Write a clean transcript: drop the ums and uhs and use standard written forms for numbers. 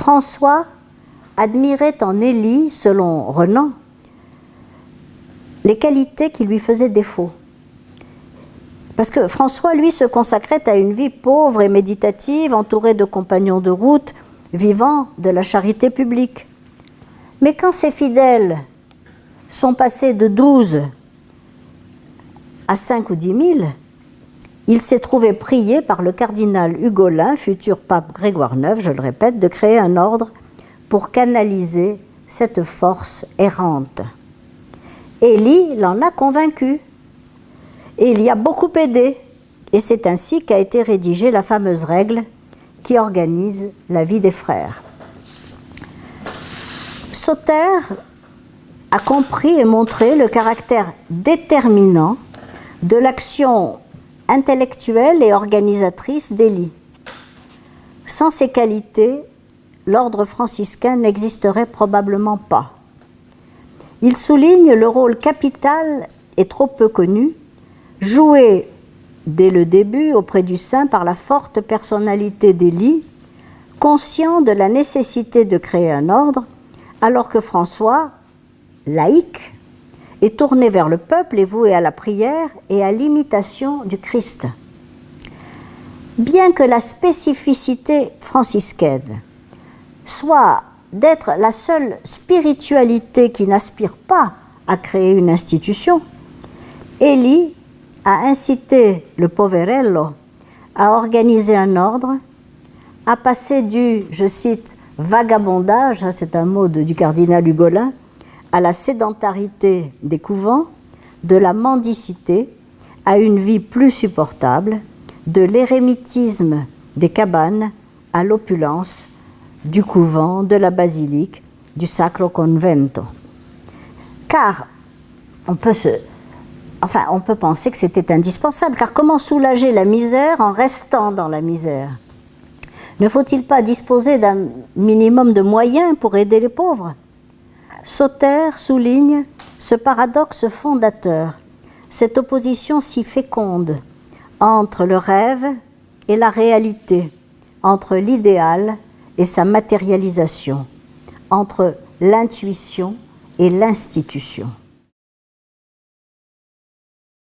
François admirait en Élie, selon Renan, les qualités qui lui faisaient défaut. Parce que François, lui, se consacrait à une vie pauvre et méditative, entouré de compagnons de route, vivant de la charité publique. Mais quand ses fidèles sont passés de 12 à 5 ou 10 000, il s'est trouvé prié par le cardinal Hugolin, futur pape Grégoire IX, je le répète, de créer un ordre pour canaliser cette force errante. Élie l'en a convaincu. Et il y a beaucoup aidé. Et c'est ainsi qu'a été rédigée la fameuse règle qui organise la vie des frères. Sauter a compris et montré le caractère déterminant de l'action intellectuelle et organisatrice d'Élie. Sans ces qualités, l'ordre franciscain n'existerait probablement pas. Il souligne le rôle capital et trop peu connu joué dès le début auprès du saint par la forte personnalité d'Élie, conscient de la nécessité de créer un ordre, alors que François, laïque, est tourné vers le peuple et voué à la prière et à l'imitation du Christ. Bien que la spécificité franciscaine soit d'être la seule spiritualité qui n'aspire pas à créer une institution, Élie a incité le poverello à organiser un ordre, à passer du, je cite, vagabondage, c'est un mot du cardinal Hugolin, à la sédentarité des couvents, de la mendicité à une vie plus supportable, de l'érémitisme des cabanes à l'opulence du couvent, de la basilique, du Sacro Convento. Car on peut penser que c'était indispensable, car comment soulager la misère en restant dans la misère? Ne faut-il pas disposer d'un minimum de moyens pour aider les pauvres? Sauter souligne ce paradoxe fondateur, cette opposition si féconde entre le rêve et la réalité, entre l'idéal et sa matérialisation, entre l'intuition et l'institution.